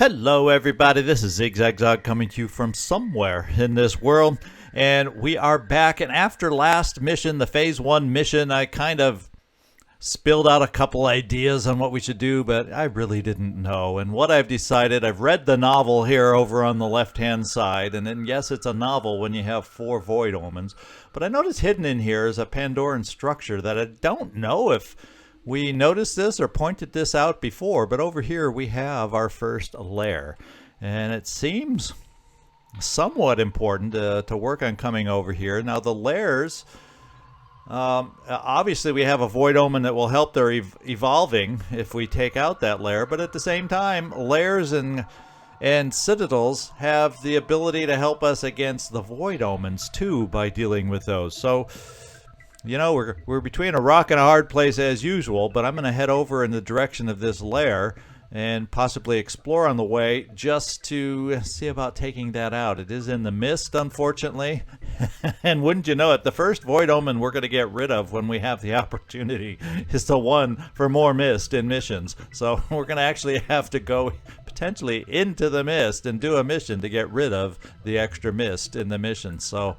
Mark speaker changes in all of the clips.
Speaker 1: Hello everybody, this is Zigzag coming to you from somewhere in this world, and we are back. And after last mission, the phase 1 mission, I kind of spilled out a couple ideas on what we should do, but I really didn't know. And what I've decided, I've read the novel here over on the left hand side, and then yes, it's a novel when you have 4 void omens, but I noticed hidden in here is a Pandoran structure that I don't know if we noticed this or pointed this out before, but over here we have our first lair, and it seems somewhat important to work on coming over here. Now the lairs, obviously we have a void omen that will help their evolving if we take out that lair, but at the same time lairs and citadels have the ability to help us against the void omens too by dealing with those. So you know, we're between a rock and a hard place as usual, but I'm going to head over in the direction of this lair and possibly explore on the way just to see about taking that out. It is in the mist, unfortunately, and wouldn't you know it, the first void omen we're going to get rid of when we have the opportunity is the one for more mist in missions. So we're going to actually have to go potentially into the mist and do a mission to get rid of the extra mist in the mission. So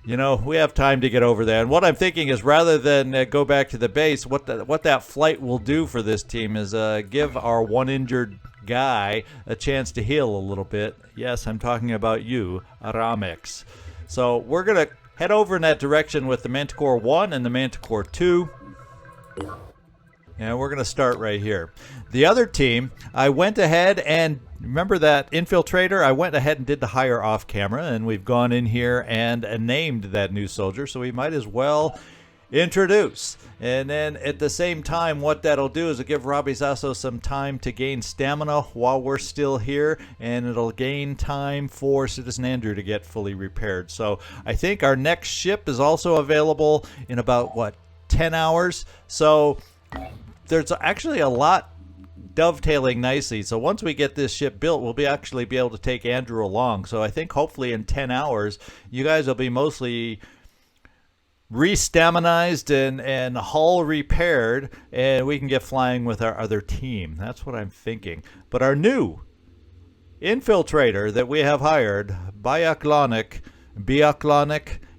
Speaker 1: you know, we have time to get over there. And what I'm thinking is rather than go back to the base, what that flight will do for this team is give our one injured guy a chance to heal a little bit. Yes, I'm talking about you, Aramex. So we're going to head over in that direction with the Manticore 1 and the Manticore 2. And we're going to start right here. The other team, I went ahead and remember that infiltrator? I went ahead and did the hire off camera, and we've gone in here and named that new soldier, so we might as well introduce. And then at the same time, what that'll do is it'll give Robbie Zasso some time to gain stamina while we're still here, and it'll gain time for Citizen Andrew to get fully repaired. So I think our next ship is also available in about, 10 hours? So there's actually a lot dovetailing nicely. So once we get this ship built, we'll actually be able to take Andrew along. So I think hopefully in 10 hours, you guys will be mostly re-staminized and hull repaired, and we can get flying with our other team. That's what I'm thinking. But our new infiltrator that we have hired, Biaklonic,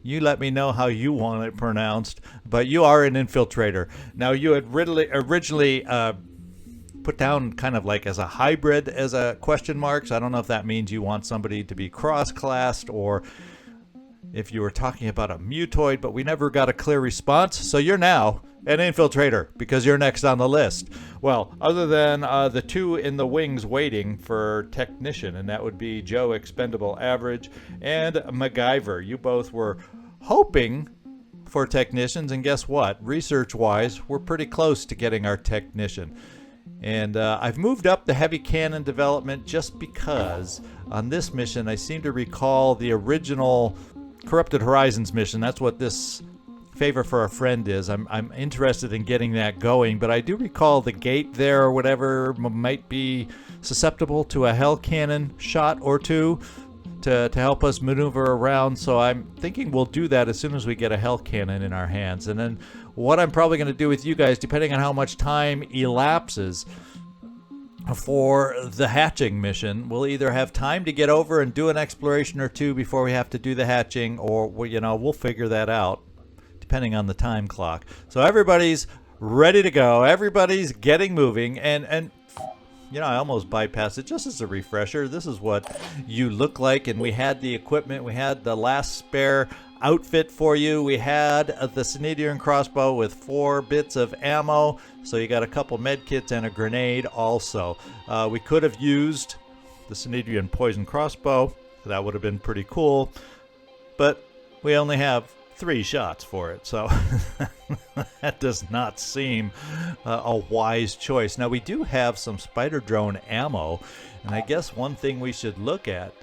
Speaker 1: you let me know how you want it pronounced, but you are an infiltrator. Now, you had originally put down kind of like as a hybrid as a question mark, so I don't know if that means you want somebody to be cross-classed or if you were talking about a mutoid, but we never got a clear response. So you're now an infiltrator because you're next on the list. Well, other than the two in the wings waiting for technician, and that would be Joe Expendable Average and MacGyver. You both were hoping for technicians, and guess what? Research-wise, we're pretty close to getting our technician. And I've moved up the heavy cannon development just because on this mission I seem to recall the original Corrupted Horizons mission. That's what this favor for a friend is. I'm interested in getting that going, but I do recall the gate there or whatever might be susceptible to a hell cannon shot or two to help us maneuver around. So I'm thinking we'll do that as soon as we get a hell cannon in our hands. And then what I'm probably going to do with you guys, depending on how much time elapses for the hatching mission, we'll either have time to get over and do an exploration or two before we have to do the hatching, or we'll figure that out depending on the time clock. So everybody's ready to go. Everybody's getting moving, and I almost bypassed it. Just as a refresher, this is what you look like, and we had the equipment. We had the last spare outfit for you. We had the Synedion crossbow with 4 bits of ammo, so you got a couple med kits and a grenade also. We could have used the Synedion poison crossbow. That would have been pretty cool, but we only have 3 shots for it, so that does not seem a wise choice. Now, we do have some spider drone ammo, and I guess one thing we should look at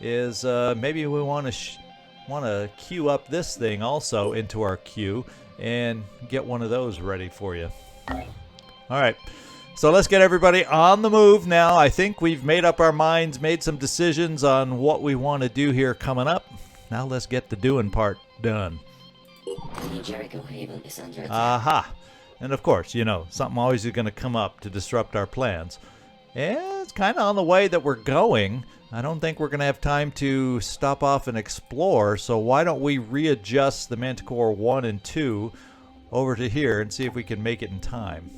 Speaker 1: is maybe we want to queue up this thing also into our queue and get one of those ready for you. All right, so let's get everybody on the move now. I think we've made up our minds, made some decisions on what we want to do here coming up. Now let's get the doing part done. Aha. And of course, something always is going to come up to disrupt our plans. And it's kind of on the way that we're going. I don't think we're going to have time to stop off and explore, so why don't we readjust the Manticore 1 and 2 over to here and see if we can make it in time.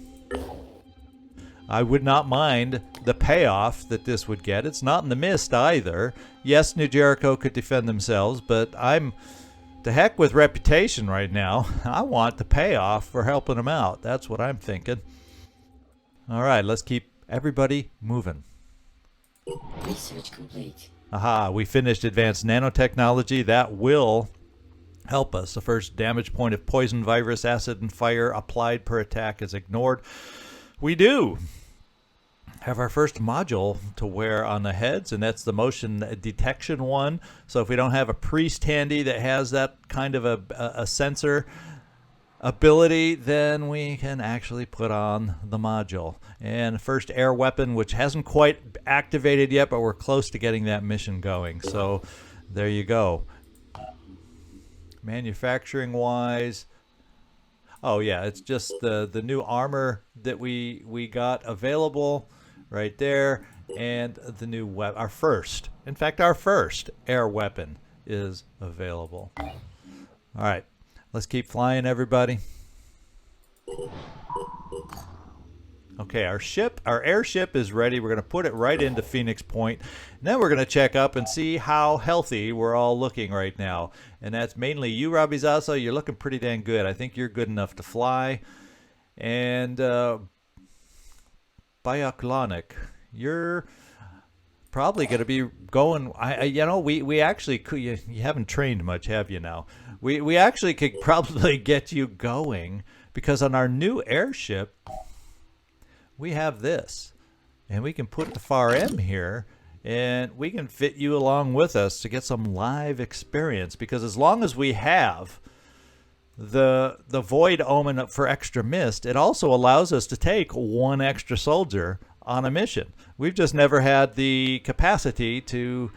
Speaker 1: I would not mind the payoff that this would get. It's not in the mist either. Yes, New Jericho could defend themselves, but I'm to heck with reputation right now. I want the payoff for helping them out. That's what I'm thinking. All right, let's keep everybody moving.
Speaker 2: Research complete.
Speaker 1: Aha, we finished advanced nanotechnology. That will help us. The first damage point of poison, virus, acid, and fire applied per attack is ignored. We do have our first module to wear on the heads, and that's the motion detection one. So if we don't have a priest handy that has that kind of a sensor ability, then we can actually put on the module. And first air weapon, which hasn't quite activated yet, but we're close to getting that mission going. So there you go. Manufacturing wise, oh yeah, it's just the new armor that we got available right there, and the new our first air weapon is available. All right, let's keep flying, everybody. Okay, our airship is ready. We're going to put it right into Phoenix Point. And then we're going to check up and see how healthy we're all looking right now. And that's mainly you, Robbie Zaso. You're looking pretty dang good. I think you're good enough to fly. And Bioklonic, you're probably going to be going. We actually could. You haven't trained much, have you now? We actually could probably get you going, because on our new airship, we have this, and we can put the FAR M here, and we can fit you along with us to get some live experience, because as long as we have the Void Omen for extra mist, it also allows us to take one extra soldier on a mission. We've just never had the capacity to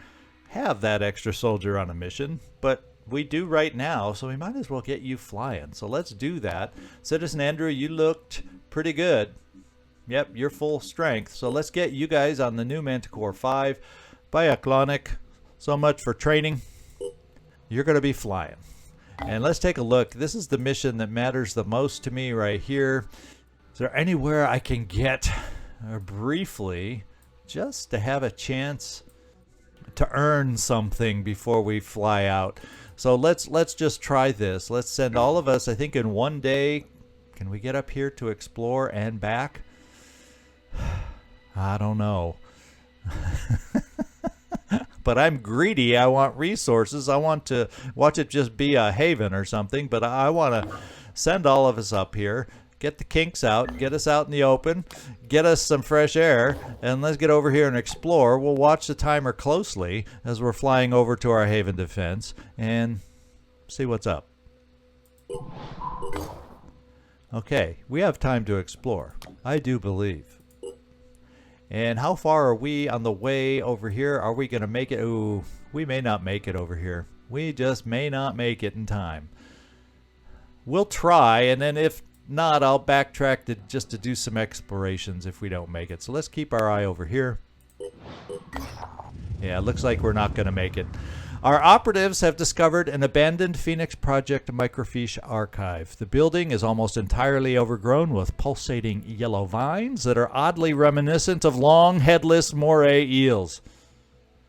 Speaker 1: have that extra soldier on a mission, but we do right now, so we might as well get you flying. So let's do that. Citizen Andrew, you looked pretty good. Yep, you're full strength. So let's get you guys on the new Manticore 5. Bioklonic, so much for training. You're going to be flying. And let's take a look. This is the mission that matters the most to me right here. Is there anywhere I can get briefly just to have a chance to earn something before we fly out? So let's just try this. Let's send all of us, I think in one day. Can we get up here to explore and back? I don't know. But I'm greedy. I want resources. I want to watch it just be a haven or something. But I want to send all of us up here, get the kinks out, get us out in the open, get us some fresh air, and let's get over here and explore. We'll watch the timer closely as we're flying over to our haven defense and see what's up. Okay, we have time to explore. I do believe. And how far are we on the way over here? Are we going to make it? Ooh, we may not make it over here. We just may not make it in time. We'll try, and then if not, I'll backtrack just to do some explorations if we don't make it. So let's keep our eye over here. Yeah, it looks like we're not going to make it. Our operatives have discovered an abandoned Phoenix Project microfiche archive. The building is almost entirely overgrown with pulsating yellow vines that are oddly reminiscent of long, headless moray eels.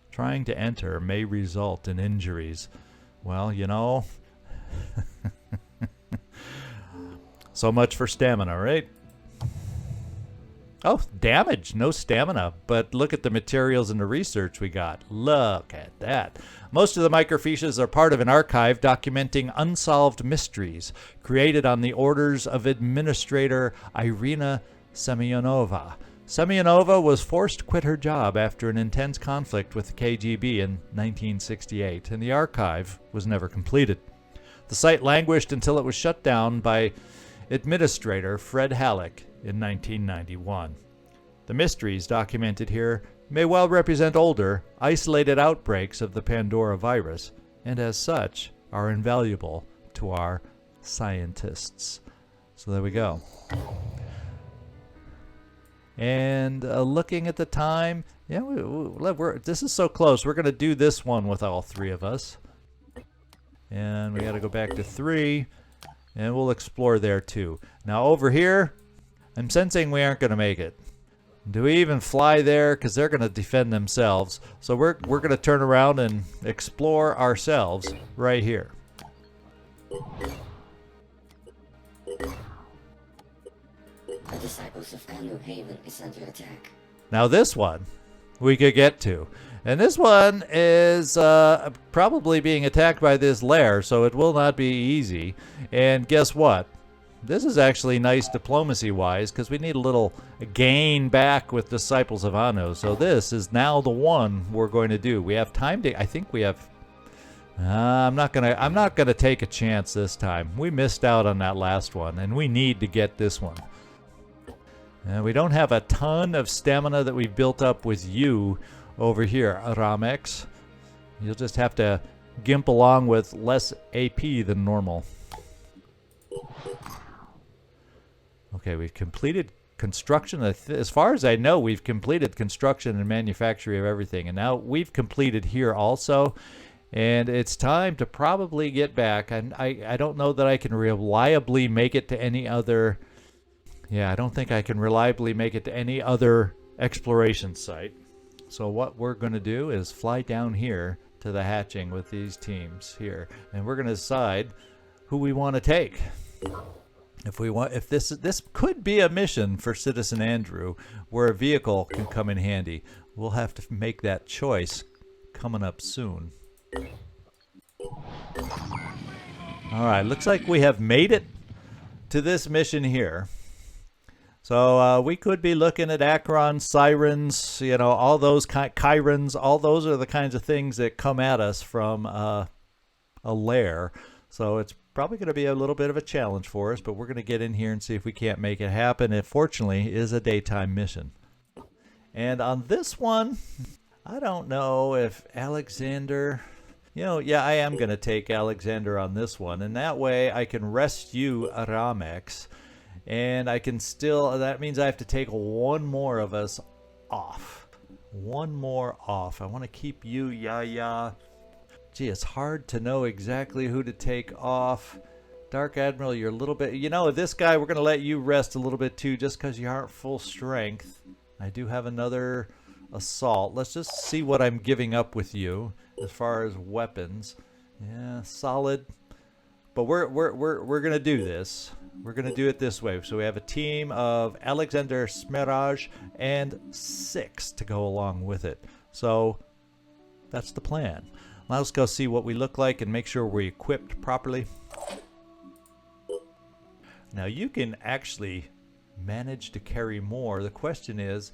Speaker 1: Trying to enter may result in injuries. Well, you know, so much for stamina, right? Oh, damage, no stamina. But look at the materials and the research we got. Look at that. Most of the microfiches are part of an archive documenting unsolved mysteries created on the orders of Administrator Irina Semyonova. Semyonova was forced to quit her job after an intense conflict with the KGB in 1968, and the archive was never completed. The site languished until it was shut down by Administrator Fred Halleck in 1991. The mysteries documented here may well represent older, isolated outbreaks of the Pandora virus, and as such are invaluable to our scientists. So there we go. And looking at the time, yeah, this is so close. We're going to do this one with all three of us. And we got to go back to 3, and we'll explore there too. Now over here, I'm sensing we aren't going to make it. Do we even fly there? Because they're going to defend themselves. So we're going to turn around and explore ourselves right here.
Speaker 2: The Disciples of Anu Haven is under attack.
Speaker 1: Now this one we could get to. And this one is probably being attacked by this lair, so it will not be easy. And guess what? This is actually nice diplomacy-wise, because we need a little gain back with Disciples of Anu. So this is now the one we're going to do. We have time to... I think we have... I'm not gonna take a chance this time. We missed out on that last one, and we need to get this one. We don't have a ton of stamina that we've built up with you over here, Ramex. You'll just have to gimp along with less AP than normal. Okay, we've completed construction. As far as I know, we've completed construction and manufacturing of everything. And now we've completed here also. And it's time to probably get back. And I don't know that I can reliably make it to any other... Yeah, I don't think I can reliably make it to any other exploration site. So what we're going to do is fly down here to the hatching with these teams here. And we're going to decide who we want to take. If this could be a mission for Citizen Andrew where a vehicle can come in handy. We'll have to make that choice coming up soon. Alright, looks like we have made it to this mission here. So we could be looking at Acherons, Sirens, you know, all those Chirons, all those are the kinds of things that come at us from a lair. So it's probably going to be a little bit of a challenge for us, but we're going to get in here and see if we can't make it happen. It fortunately is a daytime mission. And on this one, I don't know if Alexander... You know, yeah, I am going to take Alexander on this one, and that way I can rest you, Ramex. And I can still, that means I have to take one more of us off. One more off. I want to keep you, Yaya. Gee, it's hard to know exactly who to take off. Dark Admiral, you're a little bit, you know, this guy, we're going to let you rest a little bit too, just because you aren't full strength. I do have another assault. Let's just see what I'm giving up with you as far as weapons. Yeah, solid. But we're going to do this. We're going to do it this way. So we have a team of Alexander Smiraj and 6 to go along with it. So that's the plan. Now let's go see what we look like and make sure we're equipped properly. Now you can actually manage to carry more. The question is,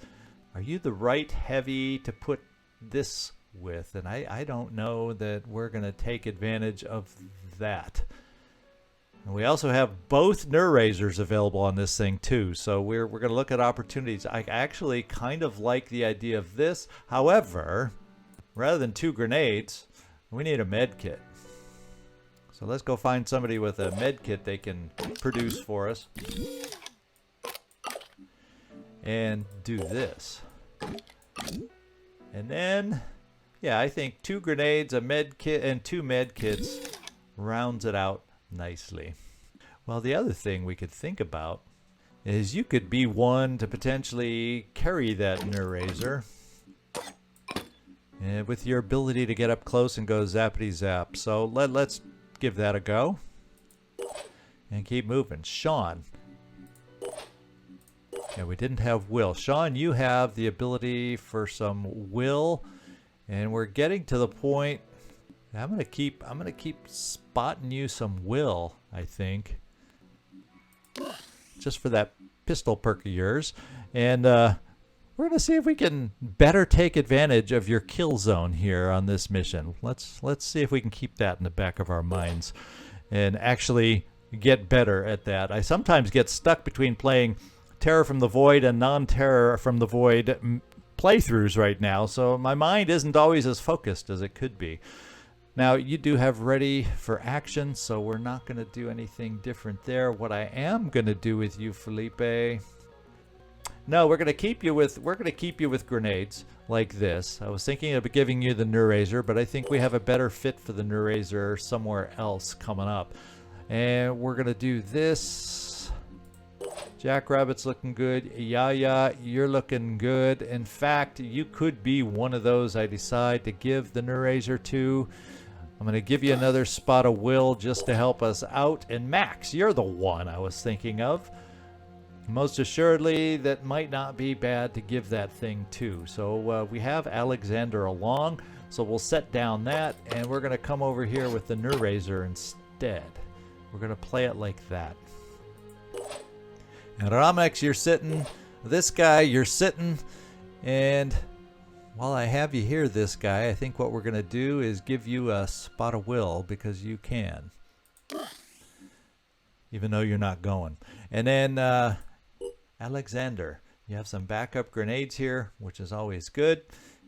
Speaker 1: are you the right heavy to put this with? And I don't know that we're going to take advantage of that. And we also have both Neurrazors available on this thing too, so we're going to look at opportunities. I actually kind of like the idea of this. However, rather than 2 grenades, we need a med kit. So let's go find somebody with a med kit they can produce for us. And do this. And then, yeah, I think 2 grenades, a med kit, and 2 med kits rounds it out nicely. Well, the other thing we could think about is you could be one to potentially carry that Neurrazor. And with your ability to get up close and go zappity zap. So let's give that a go. And keep moving. Sean. Yeah, we didn't have Will. Sean, you have the ability for some Will. And we're getting to the point... I'm gonna keep spotting you some Will, I think. Just for that pistol perk of yours. And we're gonna see if we can better take advantage of your kill zone here on this mission. Let's see if we can keep that in the back of our minds and actually get better at that. I sometimes get stuck between playing Terror from the Void and non-Terror from the Void playthroughs right now, so my mind isn't always as focused as it could be. Now, you do have ready for action, so we're not going to do anything different there. What I am going to do with you, Felipe, No, we're gonna keep you with grenades like this. I was thinking of giving you the Neurazer, but I think we have a better fit for the Neurazer somewhere else coming up. And we're gonna do this. Jackrabbit's looking good. Yaya, you're looking good. In fact, you could be one of those I decide to give the Neurazer to. I'm gonna give you another spot of will just to help us out. And Max, you're the one I was thinking of. Most assuredly, that might not be bad to give that thing to. So we have Alexander along, so we'll set down that, and we're going to come over here with the Neurazer instead. We're going to play it like that. And Ramex, you're sitting. This guy, you're sitting. And while I have you here, this guy, I think what we're going to do is give you a spot of will because you can. Even though you're not going. And then Alexander, you have some backup grenades here, which is always good.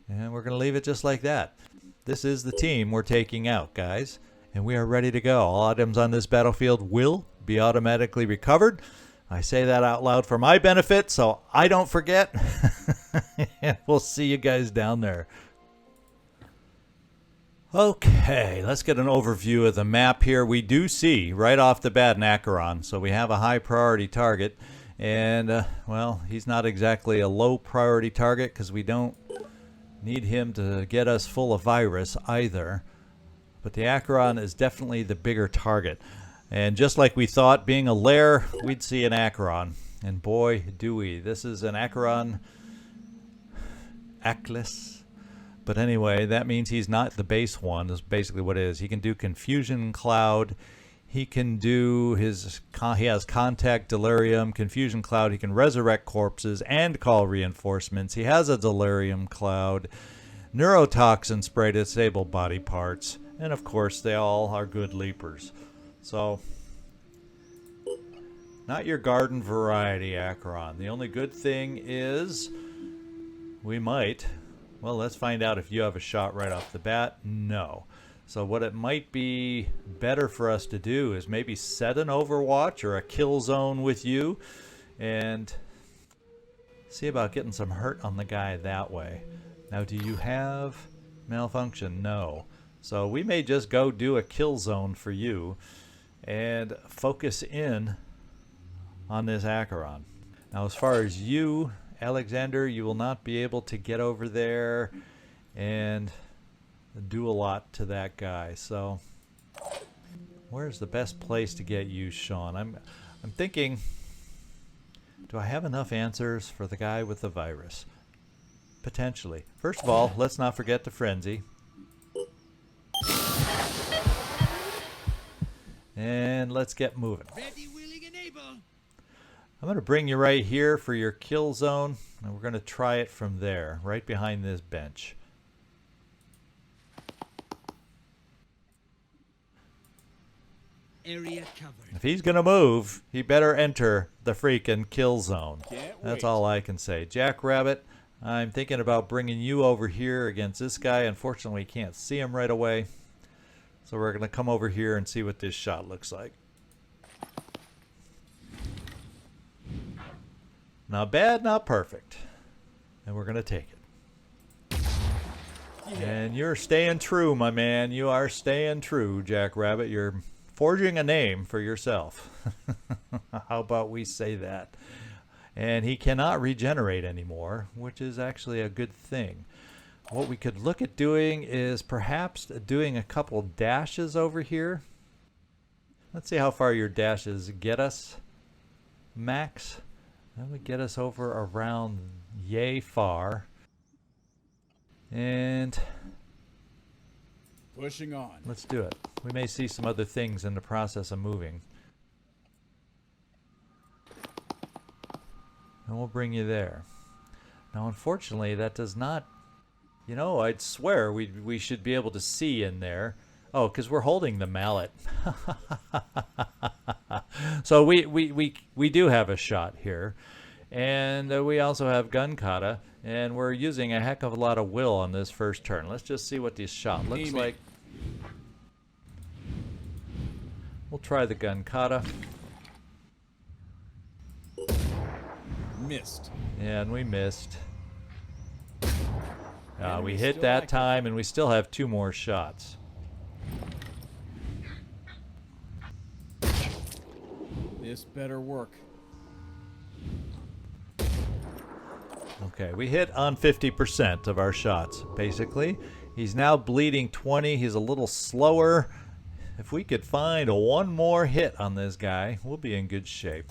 Speaker 1: And we're going to leave it just like that. This is the team we're taking out, guys. And we are ready to go. All items on this battlefield will be automatically recovered. I say that out loud for my benefit, so I don't forget. We'll see you guys down there. Okay, let's get an overview of the map here. We do see right off the bat an Acheron, so we have a high priority target. And, well, he's not exactly a low priority target because we don't need him to get us full of virus either. But the Acheron is definitely the bigger target. And just like we thought, being a lair, we'd see an Acheron. And boy, do we. This is an Acheron Ackless. But anyway, that means he's not the base one, is basically what it is. He can do Confusion Cloud. He can do he has Contact, Delirium, Confusion Cloud. He can resurrect corpses and call reinforcements. He has a Delirium Cloud, Neurotoxin Spray to disable body parts. And of course, they all are good leapers. So, not your garden variety Acheron. The only good thing is we might, well, let's find out if you have a shot right off the bat. No. So what it might be better for us to do is maybe set an Overwatch or a kill zone with you and see about getting some hurt on the guy that way. Now, do you have malfunction? No. So we may just go do a kill zone for you and focus in on this Acheron. Now, as far as you, Alexander, you will not be able to get over there and do a lot to that guy. So where's the best place to get you, Sean? I'm thinking, do I have enough answers for the guy with the virus? Potentially. First of all, let's not forget the frenzy. And let's get moving.
Speaker 3: Ready, willing, and able.
Speaker 1: I'm going to bring you right here for your kill zone, and we're going to try it from there, right behind this bench.
Speaker 3: Area covered.
Speaker 1: If he's going to move, he better enter the freaking kill zone.
Speaker 3: Can't
Speaker 1: That's
Speaker 3: wait.
Speaker 1: all I can say. Jackrabbit, I'm thinking about bringing you over here against this guy. Unfortunately, we can't see him right away. So we're going to come over here and see what this shot looks like. Not bad, not perfect. And we're going to take it. Yeah. And you're staying true, my man. You are staying true, Jackrabbit. You're forging a name for yourself. How about we say that? And he cannot regenerate anymore, which is actually a good thing. What we could look at doing is perhaps doing a couple dashes over here. Let's see how far your dashes get us, Max. That would get us over around yay far. And
Speaker 3: Pushing on.
Speaker 1: let's do it. We may see some other things in the process of moving. And we'll bring you there. Now, unfortunately, that does not... You know, I'd swear we should be able to see in there. Oh, because we're holding the mallet. So we do have a shot here. And we also have gun kata. And we're using a heck of a lot of will on this first turn. Let's just see what this shot looks like. We'll try the gun kata.
Speaker 4: missed.
Speaker 1: Yeah, and we missed. We
Speaker 4: Enemy
Speaker 1: hit
Speaker 4: still
Speaker 1: that
Speaker 4: active.
Speaker 1: time, and we still have 2 more shots.
Speaker 4: This better work.
Speaker 1: Okay, we hit on 50% of our shots, basically. He's now bleeding 20. He's a little slower. If we could find 1 more hit on this guy, we'll be in good shape.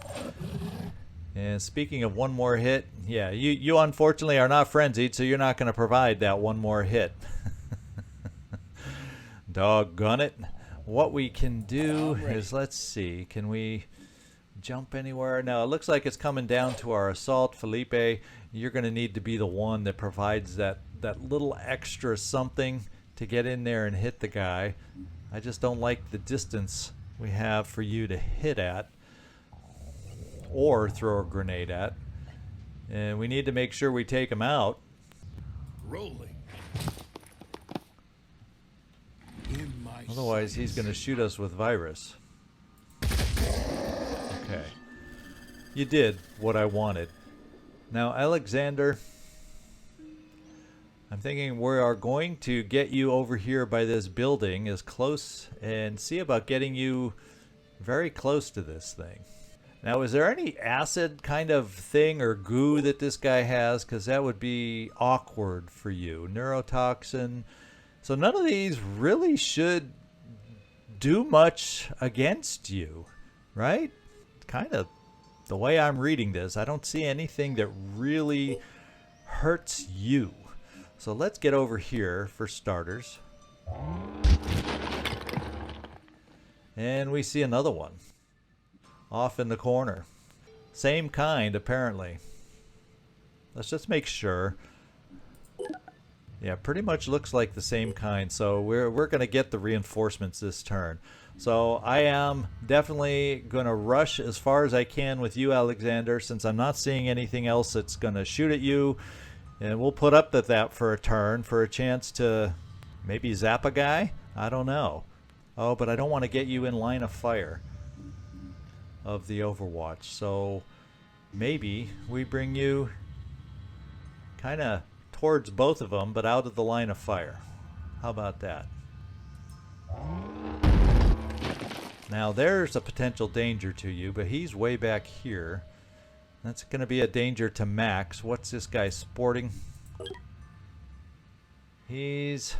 Speaker 1: And speaking of 1 more hit, yeah, you unfortunately are not frenzied, so you're not going to provide that 1 more hit. Doggone it. What we can do is, let's see, can we jump anywhere? No, it looks like it's coming down to our assault. Felipe, you're going to need to be the one that provides that little extra something to get in there and hit the guy. I just don't like the distance we have for you to hit at or throw a grenade at. And we need to make sure we take him out.
Speaker 4: Rolling. In my
Speaker 1: Otherwise, he's going to shoot us with virus. Okay. You did what I wanted. Now, Alexander, I'm thinking we are going to get you over here by this building as close and see about getting you very close to this thing. Now, is there any acid kind of thing or goo that this guy has? Because that would be awkward for you. Neurotoxin. So none of these really should do much against you, right? Kind of the way I'm reading this, I don't see anything that really hurts you. So let's get over here for starters. And we see another one off in the corner. Same kind, apparently. Let's just make sure. Yeah, pretty much looks like the same kind. So we're going to get the reinforcements this turn. So I am definitely going to rush as far as I can with you, Alexander, since I'm not seeing anything else that's going to shoot at you. And we'll put up with that for a turn for a chance to maybe zap a guy. I don't know. Oh, but I don't want to get you in line of fire of the Overwatch. So maybe we bring you kind of towards both of them, but out of the line of fire. How about that? Now there's a potential danger to you, but he's way back here. That's going to be a danger to Max. What's this guy sporting? He's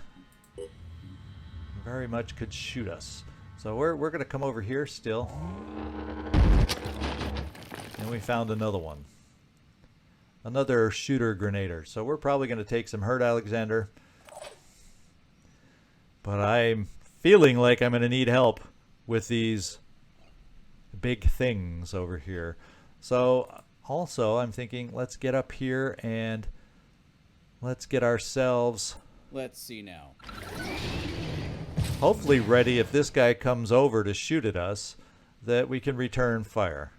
Speaker 1: very much could shoot us. So we're going to come over here still. And we found another one. Another shooter grenader. So we're probably going to take some hurt, Alexander. But I'm feeling like I'm going to need help with these big things over here. So also I'm thinking, let's get up here and let's get ourselves,
Speaker 4: Let's see now.
Speaker 1: hopefully ready if this guy comes over to shoot at us, that we can return fire.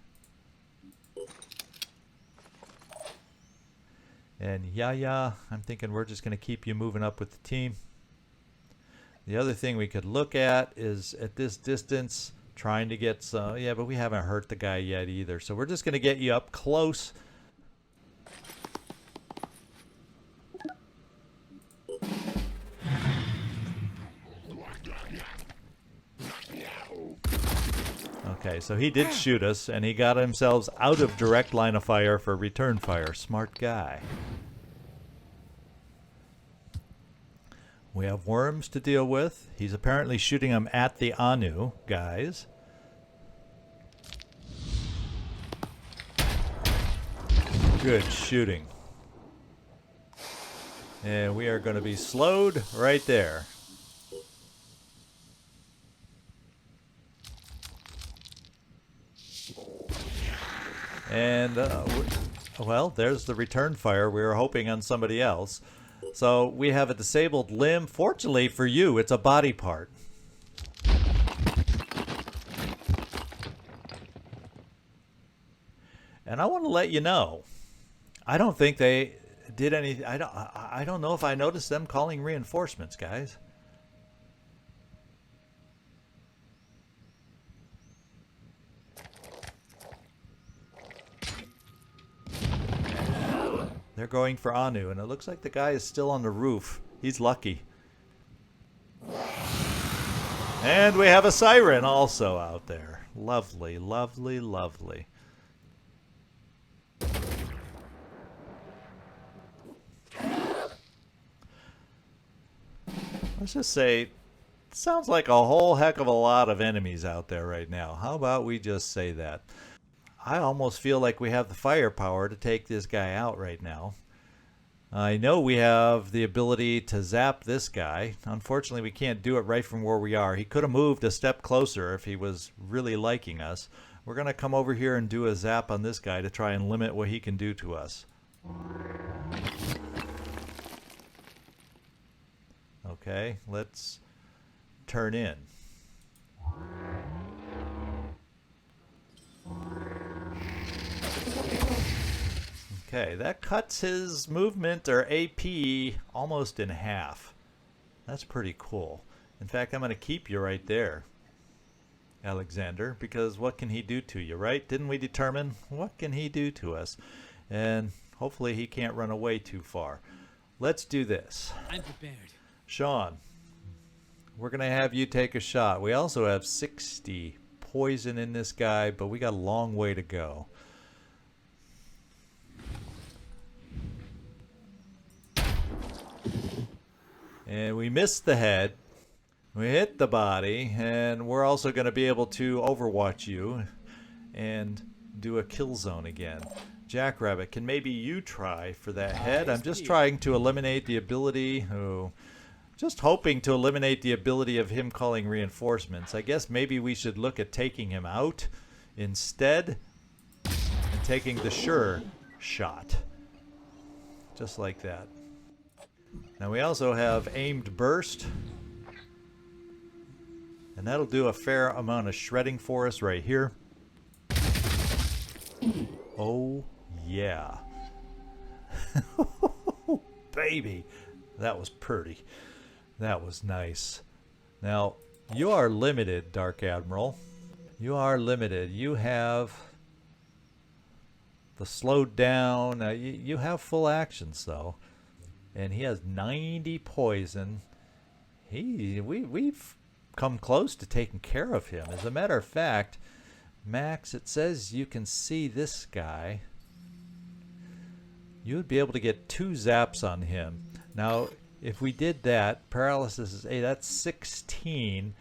Speaker 1: And yeah, I'm thinking we're just going to keep you moving up with the team. The other thing we could look at is at this distance trying to get some, yeah, but we haven't hurt the guy yet either. So we're just going to get you up close. Okay, so he did shoot us, and he got himself out of direct line of fire for return fire. Smart guy. We have worms to deal with. He's apparently shooting them at the Anu guys. Good shooting. And we are going to be slowed right there. And, well, there's the return fire. We were hoping on somebody else. So we have a disabled limb. Fortunately for you, it's a body part. And I want to let you know, I don't think they did anything. I don't know if I noticed them calling reinforcements, guys. They're going for Anu, and it looks like the guy is still on the roof. He's lucky. And we have a siren also out there. Lovely, lovely, lovely. Let's just say, sounds like a whole heck of a lot of enemies out there right now. How about we just say that? I almost feel like we have the firepower to take this guy out right now. I know we have the ability to zap this guy. Unfortunately, we can't do it right from where we are. He could have moved a step closer if he was really liking us. We're going to come over here and do a zap on this guy to try and limit what he can do to us. Okay, let's turn in. Okay, that cuts his movement or AP almost in half. That's pretty cool. In fact, I'm going to keep you right there, Alexander, because what can he do to you, right? Didn't we determine what can he do to us? And hopefully he can't run away too far. Let's do this.
Speaker 3: I'm prepared.
Speaker 1: Sean, we're going to have you take a shot. We also have 60 poison in this guy, but we got a long way to go. And we missed the head. We hit the body, and we're also going to be able to overwatch you and do a kill zone again. Jackrabbit, can maybe you try for that head? I'm just trying to eliminate the ability. Just hoping to eliminate the ability of him calling reinforcements. I guess maybe we should look at taking him out instead and taking the sure shot. Just like that. Now we also have aimed burst. And that'll do a fair amount of shredding for us right here. Oh, yeah. Baby. That was pretty. That was nice. Now, you are limited, Dark Admiral. You are limited. You have the slowed down. You have full actions, though. And he has 90 poison. We've come close to taking care of him. As a matter of fact, Max, it says you can see this guy. You would be able to get 2 zaps on him. Now, if we did that, paralysis is 8, that's 16.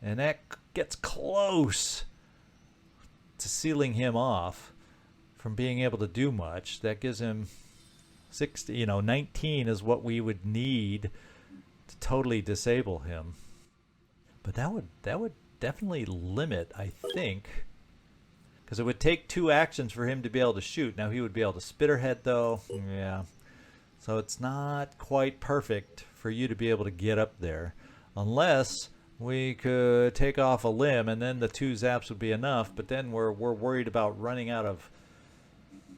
Speaker 1: And that gets close to sealing him off from being able to do much. That gives him 60, 19 is what we would need to totally disable him. But that would definitely limit, I think, because it would take 2 actions for him to be able to shoot. Now he would be able to spitterhead though. Yeah. So it's not quite perfect for you to be able to get up there. Unless we could take off a limb and then the 2 zaps would be enough, but then we're worried about running out of,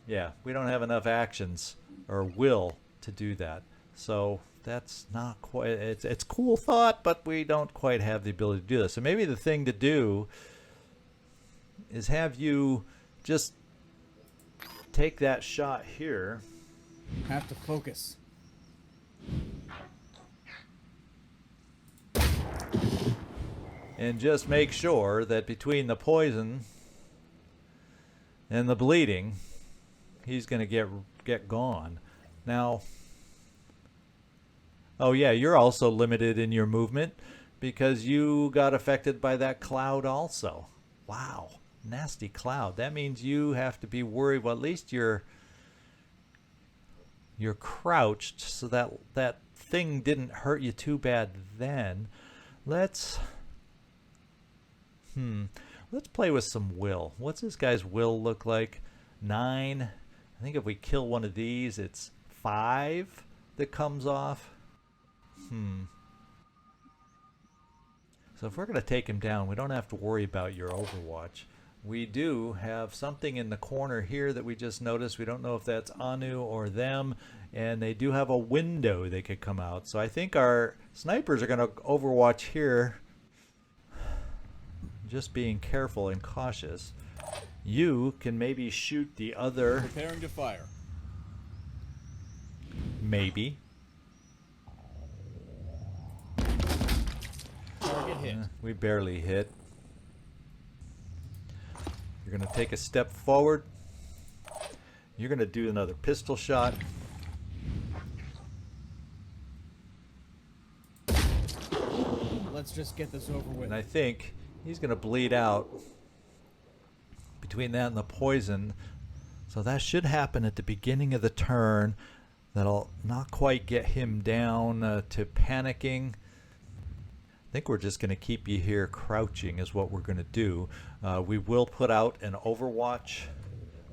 Speaker 1: yeah, we don't have enough actions or will to do that. So that's not quite, it's cool thought, but we don't quite have the ability to do this. So maybe the thing to do is have you just take that shot here.
Speaker 4: Have to focus.
Speaker 1: And just make sure that between the poison and the bleeding, he's going to get gone. Now, oh yeah, you're also limited in your movement because you got affected by that cloud also. Wow, nasty cloud. That means you have to be worried. Well, at least you're crouched, so that thing didn't hurt you too bad then. Let's play with some will. What's this guy's will look like? 9. I think if we kill one of these, it's 5 that comes off. So if we're going to take him down, we don't have to worry about your Overwatch. We do have something in the corner here that we just noticed. We don't know if that's Anu or them, and they do have a window they could come out. So I think our snipers are going to Overwatch here, just being careful and cautious. You can maybe shoot the other.
Speaker 4: Preparing to fire.
Speaker 1: Maybe.
Speaker 4: Target hit.
Speaker 1: We barely hit. You're going to take a step forward. You're going to do another pistol shot.
Speaker 4: Let's just get this over with.
Speaker 1: And I think he's going to bleed out between that and the poison. So that should happen at the beginning of the turn. That'll not quite get him down to panicking. I think we're just going to keep you here crouching is what we're going to do. We will put out an overwatch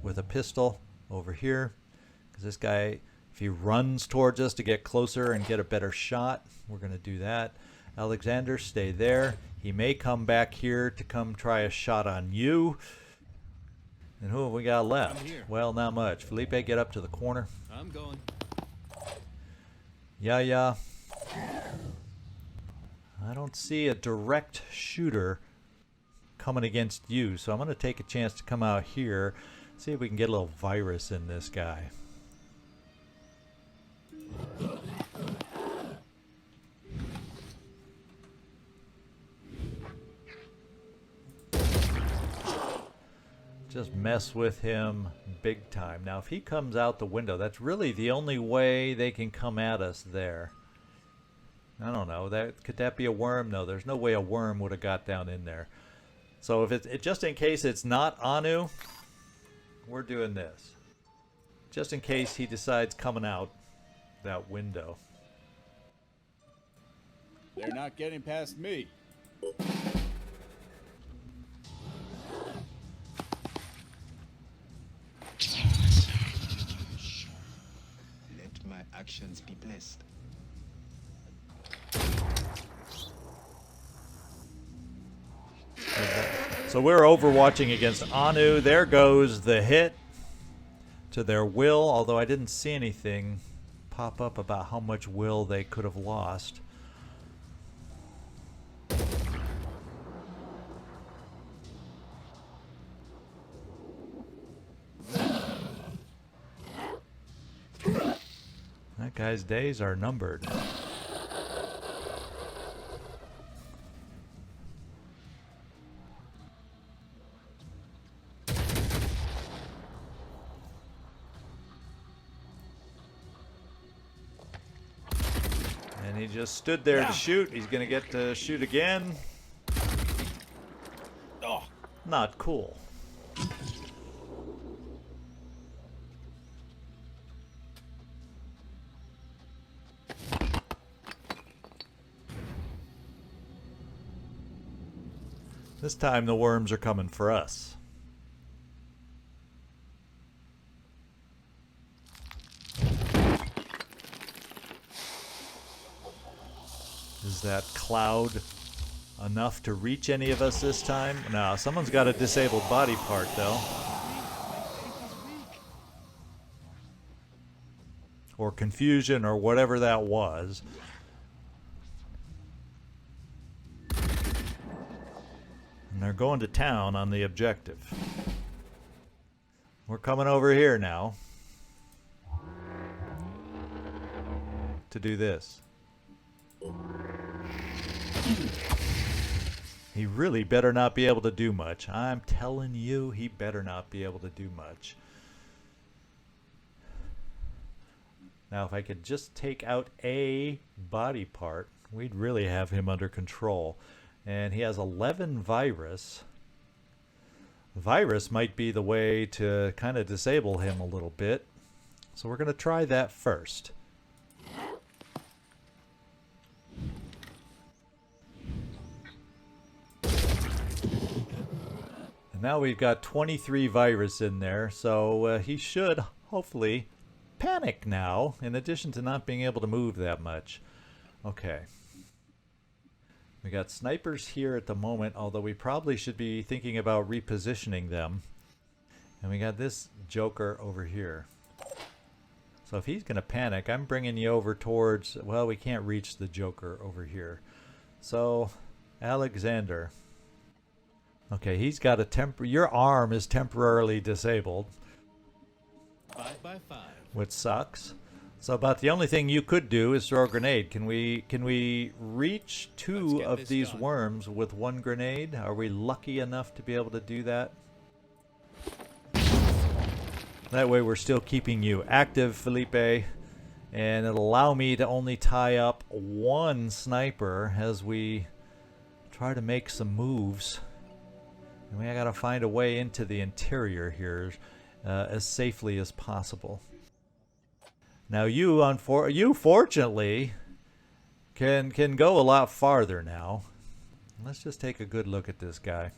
Speaker 1: with a pistol over here. Because this guy, if he runs towards us to get closer and get a better shot, we're going to do that. Alexander, stay there. He may come back here to come try a shot on you. And who have we got left? Well, not much. Felipe, get up to the corner.
Speaker 3: I'm going.
Speaker 1: Yeah. I don't see a direct shooter coming against you, so I'm going to take a chance to come out here, see if we can get a little virus in this guy. Just mess with him big time. Now, if he comes out the window, that's really the only way they can come at us there. I don't know. Could that be a worm? No, there's no way a worm would have got down in there. So if it's just in case it's not Anu, we're doing this. Just in case he decides coming out that window.
Speaker 4: They're not getting past me.
Speaker 5: Let my actions be blessed.
Speaker 1: So we're overwatching against Anu. There goes the hit to their will, although I didn't see anything pop up about how much will they could have lost. That guy's days are numbered. And he just stood there to shoot. He's going to get to shoot again.
Speaker 4: Oh.
Speaker 1: Not cool. This time the worms are coming for us. Is that cloud enough to reach any of us this time? No, someone's got a disabled body part though. Or confusion or whatever that was. And they're going to town on the objective. We're coming over here now to do this. He really better not be able to do much. I'm telling you, he better not be able to do much. Now, if I could just take out a body part, we'd really have him under control. And he has 11 virus. Virus might be the way to kind of disable him a little bit. So we're going to try that first. And now we've got 23 virus in there, so he should hopefully panic now, in addition to not being able to move that much. Okay. We got snipers here at the moment, although we probably should be thinking about repositioning them. And we got this joker over here. So if he's going to panic, I'm bringing you over towards... Well, we can't reach the joker over here. So, Alexander. Okay, he's got a your arm is temporarily disabled.
Speaker 3: 5 by 5.
Speaker 1: Which sucks. So about the only thing you could do is throw a grenade. Can we reach
Speaker 4: Let's
Speaker 1: two
Speaker 4: get
Speaker 1: of
Speaker 4: this
Speaker 1: these
Speaker 4: done.
Speaker 1: worms with one grenade? Are we lucky enough to be able to do that? That way we're still keeping you active, Felipe, and it'll allow me to only tie up one sniper as we try to make some moves. And we gotta find a way into the interior here as safely as possible. Now you fortunately can go a lot farther now. Let's just take a good look at this guy.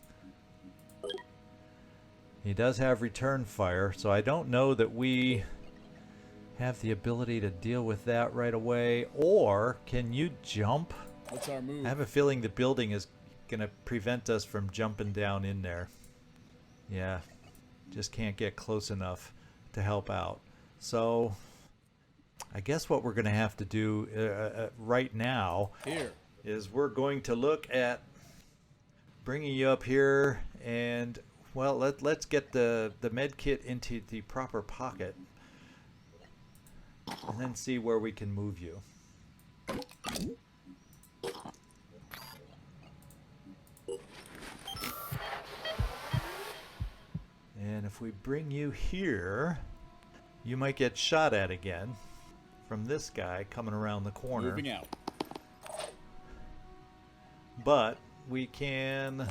Speaker 1: He does have return fire, so I don't know that we have the ability to deal with that right away. Or can you jump?
Speaker 4: What's our move?
Speaker 1: I have a feeling the building is going to prevent us from jumping down in there. Yeah, just can't get close enough to help out. So I guess what we're going to have to do right now
Speaker 4: Here.
Speaker 1: is we're going to look at bringing you up here and, well, let's get the med kit into the proper pocket and then see where we can move you. And if we bring you here, you might get shot at again from this guy coming around the corner.
Speaker 4: Moving out.
Speaker 1: But we can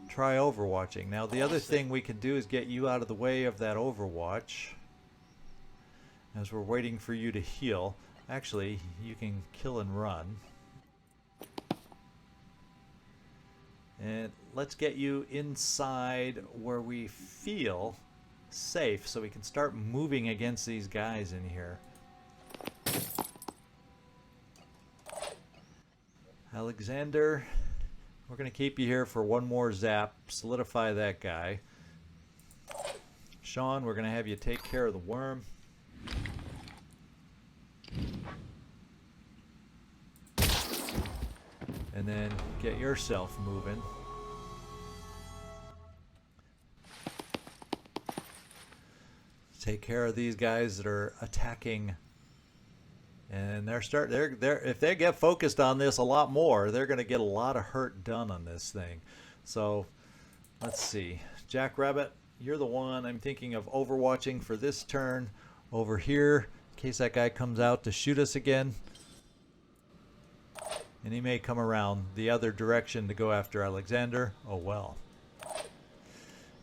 Speaker 1: try overwatching. Now the other thing we can do is get you out of the way of that overwatch as we're waiting for you to heal. Actually, you can kill and run. And let's get you inside where we feel safe so we can start moving against these guys in here. Alexander, we're going to keep you here for one more zap, solidify that guy. Sean, we're going to have you take care of the worm. And then get yourself moving. Take care of these guys that are attacking. And if they get focused on this a lot more, they're going to get a lot of hurt done on this thing. So let's see. Jackrabbit, you're the one I'm thinking of overwatching for this turn over here in case that guy comes out to shoot us again. And he may come around the other direction to go after Alexander. Oh well.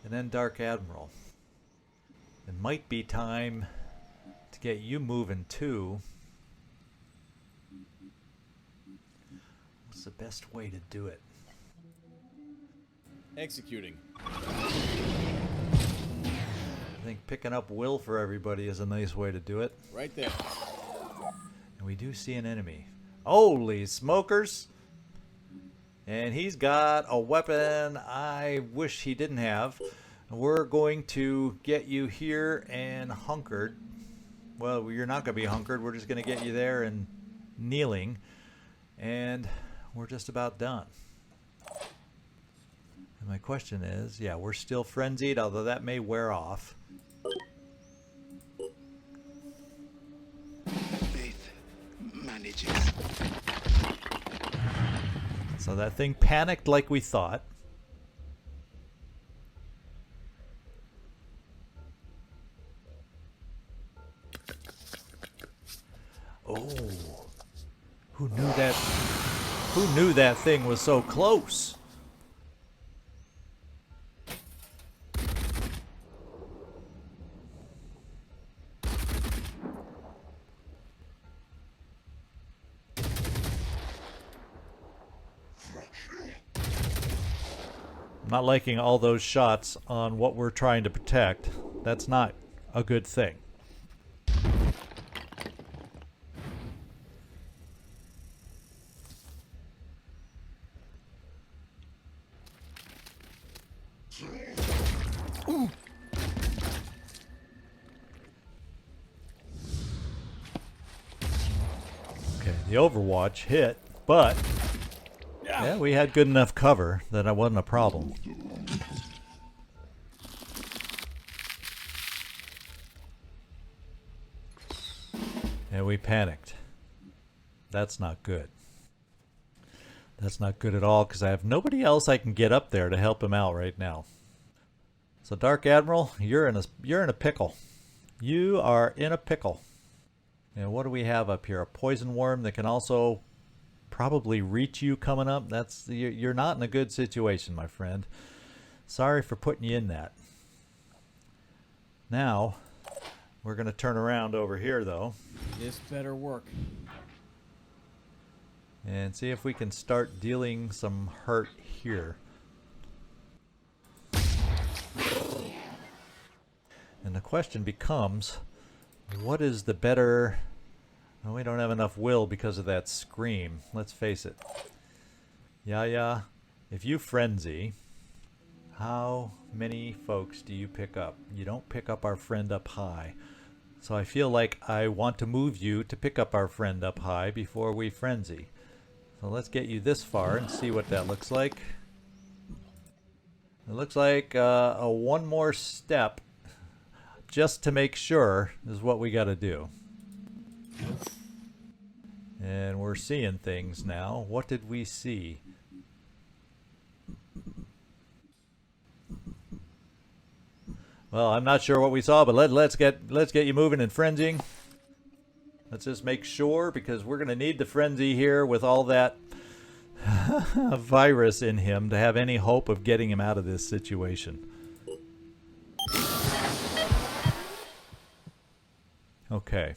Speaker 1: And then Dark Admiral. It might be time to get you moving too. What's the best way to do it?
Speaker 4: Executing.
Speaker 1: I think picking up Will for everybody is a nice way to do it.
Speaker 4: Right there.
Speaker 1: And we do see an enemy. Holy smokers! And he's got a weapon I wish he didn't have. We're going to get you here and hunkered. Well, you're not going to be hunkered. We're just going to get you there and kneeling. And we're just about done. And my question is, yeah, we're still frenzied, although that may wear off.
Speaker 5: Faith manages.
Speaker 1: So that thing panicked like we thought. Oh, who knew that? Who knew that thing was so close? I'm not liking all those shots on what we're trying to protect. That's not a good thing. Okay, the Overwatch hit, but yeah, we had good enough cover that it wasn't a problem. And we panicked. That's not good. That's not good at all, because I have nobody else I can get up there to help him out right now. So Dark Admiral, you're in a pickle. You are in a pickle. And what do we have up here? A poison worm that can also probably reach you coming up. You're not in a good situation, my friend. Sorry for putting you in that. Now, we're going to turn around over here, though.
Speaker 4: This better work.
Speaker 1: And see if we can start dealing some hurt here. And the question becomes, what is the better... Well, we don't have enough will because of that scream. Let's face it. Yeah. If you frenzy, how many folks do you pick up? You don't pick up our friend up high. So I feel like I want to move you to pick up our friend up high before we frenzy. So let's get you this far and see what that looks like. It looks like a one more step just to make sure is what we got to do. And we're seeing things now. What did we see? Well, I'm not sure what we saw, but let's get you moving and frenzying. Let's just make sure, because we're going to need the frenzy here with all that virus in him to have any hope of getting him out of this situation. Okay.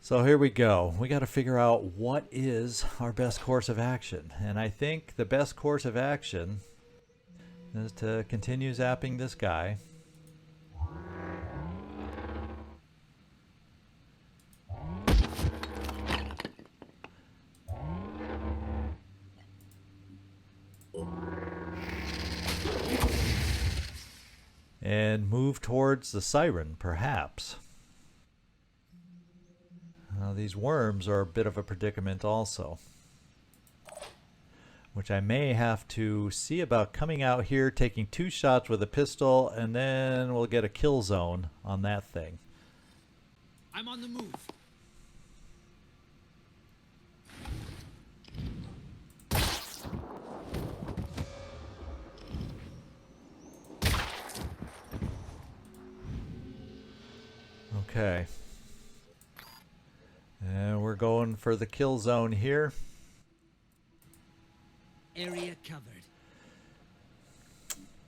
Speaker 1: So here we go. We got to figure out what is our best course of action. And I think the best course of action is to continue zapping this guy. And move towards the siren, perhaps. These worms are a bit of a predicament also, which I may have to see about coming out here, taking 2 shots with a pistol, and then we'll get a kill zone on that thing.
Speaker 3: I'm on the move.
Speaker 1: Okay. And we're going for the kill zone here.
Speaker 3: Area covered.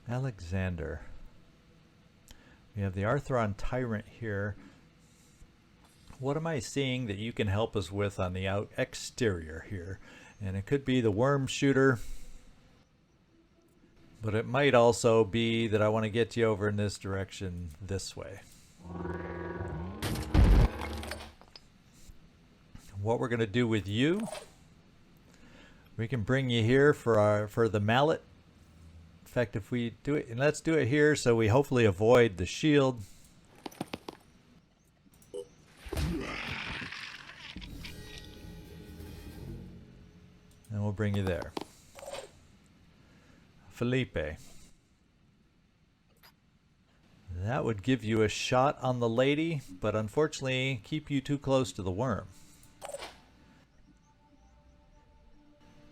Speaker 1: Alexander. We have the Arthron Tyrant here. What am I seeing that you can help us with on the exterior here? And it could be the worm shooter, but it might also be that I want to get you over in this direction this way. What we're going to do with you, we can bring you here for the mallet. In fact, if we do it, and let's do it here so we hopefully avoid the shield. And we'll bring you there. Felipe. That would give you a shot on the lady, but unfortunately keep you too close to the worm.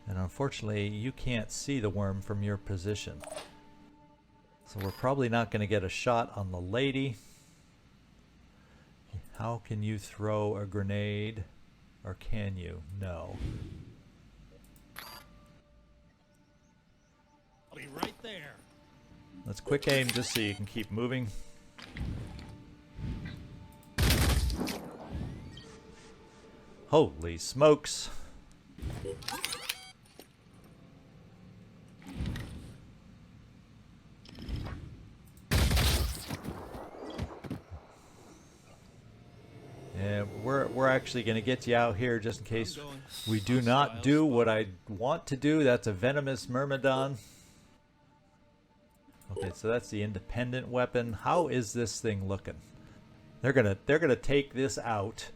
Speaker 1: And unfortunately, you can't see the worm from your position. So we're probably not going to get a shot on the lady. How can you throw a grenade? Or can you? No.
Speaker 3: I'll be right there.
Speaker 1: Let's quick aim just so you can keep moving. Holy smokes. And we're actually going to get you out here just in case we do not do what I want to do. That's a venomous myrmidon. Okay, so that's the independent weapon. How is this thing looking? They're gonna take this out,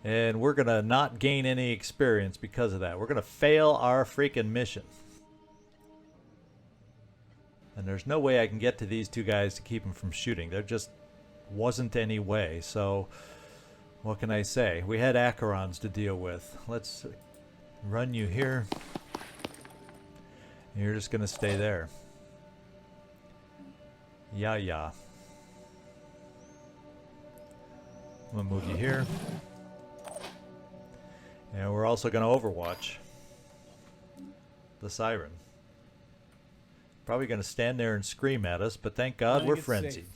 Speaker 1: and we're gonna not gain any experience because of that. We're gonna fail our freaking mission. And there's no way I can get to these two guys to keep them from shooting. There just wasn't any way. So What can I say? We had Acherons to deal with. Let's run you here. You're just gonna stay there. Yeah. I'm gonna move you here. And we're also gonna overwatch the Siren. Probably gonna stand there and scream at us, but thank God we're frenzied.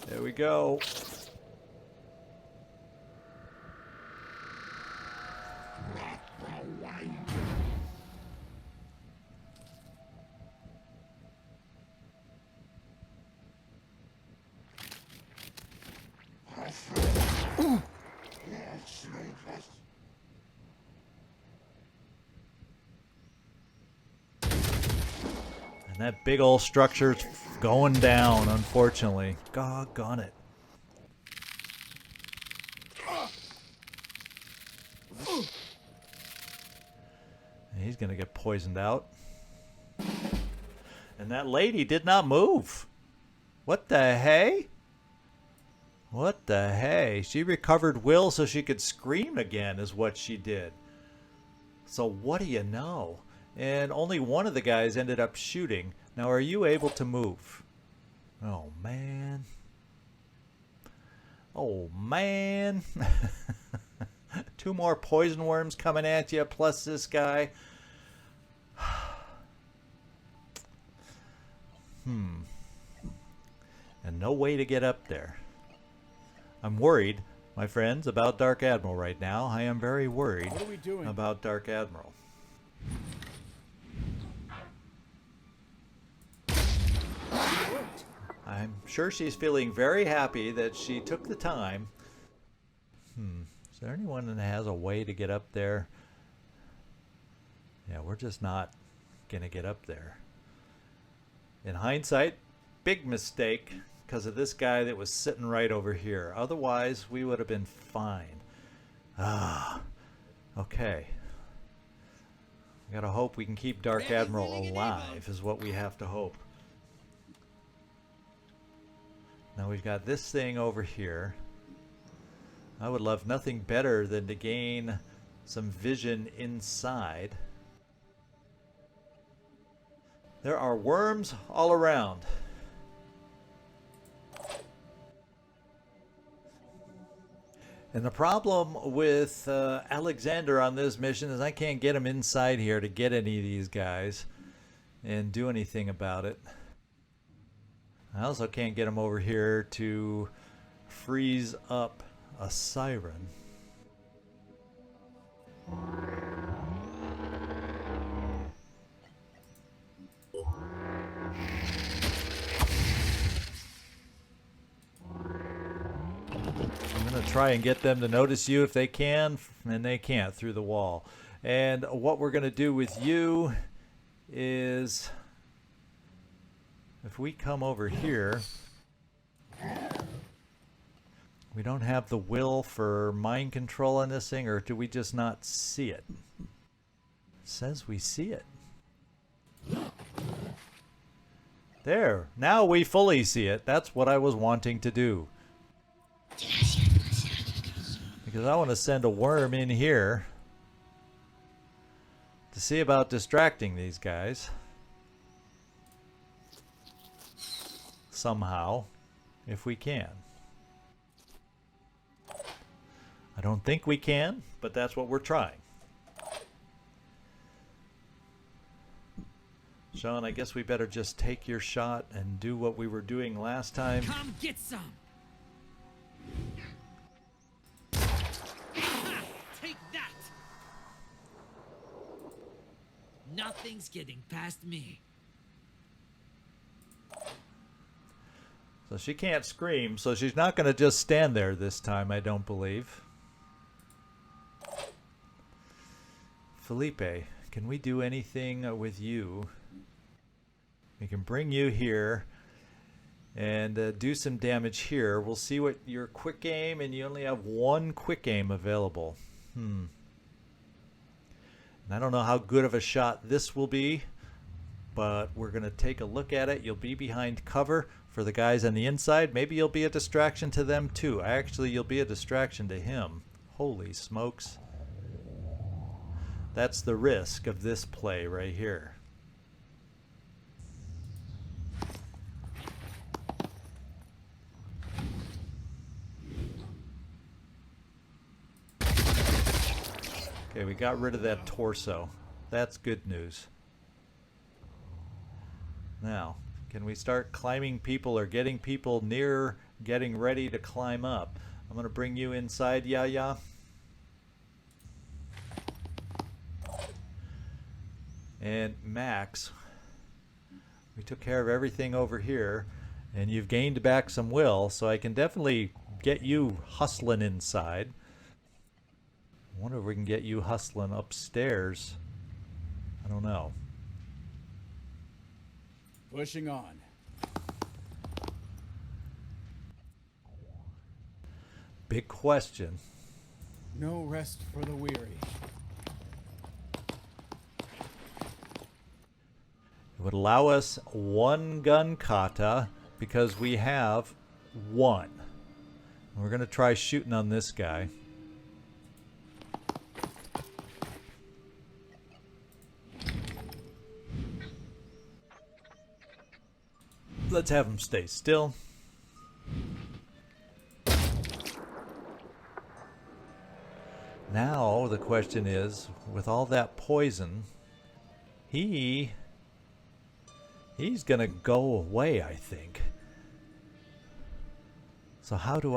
Speaker 1: There we go. And that big old structure's going down, unfortunately. Doggone it. He's gonna get poisoned out. And that lady did not move. What the hey? What the hey? She recovered will so she could scream again is what she did. So what do you know? And only one of the guys ended up shooting. Now are you able to move? Oh man. Oh man. 2 more poison worms coming at you plus this guy. And no way to get up there. I'm worried, my friends, about Dark Admiral right now. I am very worried
Speaker 4: What are we doing?
Speaker 1: about Dark Admiral. I'm sure she's feeling very happy that she took the time. Is there anyone that has a way to get up there? Yeah, we're just not gonna get up there. In hindsight, big mistake because of this guy that was sitting right over here. Otherwise, we would have been fine. Okay. We gotta hope we can keep Dark Admiral alive is what we have to hope. Now we've got this thing over here. I would love nothing better than to gain some vision inside. There are worms all around. And the problem with Alexander on this mission is I can't get him inside here to get any of these guys and do anything about it. I also can't get him over here to freeze up a siren. I'm going to try and get them to notice you if they can, and they can't through the wall. And what we're going to do with you is, if we come over here, we don't have the will for mind control on this thing, or do we just not see it? It says we see it. There, now we fully see it. That's what I was wanting to do. Because I want to send a worm in here to see about distracting these guys. Somehow, if we can. I don't think we can, but that's what we're trying. Sean, I guess we better just take your shot and do what we were doing last time.
Speaker 3: Come get some. Take that. Nothing's getting past me.
Speaker 1: So she can't scream, so she's not going to just stand there this time, I don't believe. Felipe, can we do anything with you? We can bring you here, and do some damage here. We'll see what your quick aim, and you only have one quick aim available. And I don't know how good of a shot this will be, but we're going to take a look at it. You'll be behind cover for the guys on the inside. Maybe you'll be a distraction to them too. Actually, you'll be a distraction to him. Holy smokes. That's the risk of this play right here. Okay, we got rid of that torso. That's good news. Now, can we start climbing people or getting people near getting ready to climb up? I'm going to bring you inside, Yaya. And Max, we took care of everything over here, and you've gained back some will, so I can definitely get you hustling inside. I wonder if we can get you hustling upstairs. I don't know.
Speaker 4: Pushing on.
Speaker 1: Big question.
Speaker 4: No rest for the weary.
Speaker 1: It would allow us one gun kata because we have one. We're going to try shooting on this guy. Let's have him stay still. Now the question is, with all that poison, he's gonna go away, I think. So how do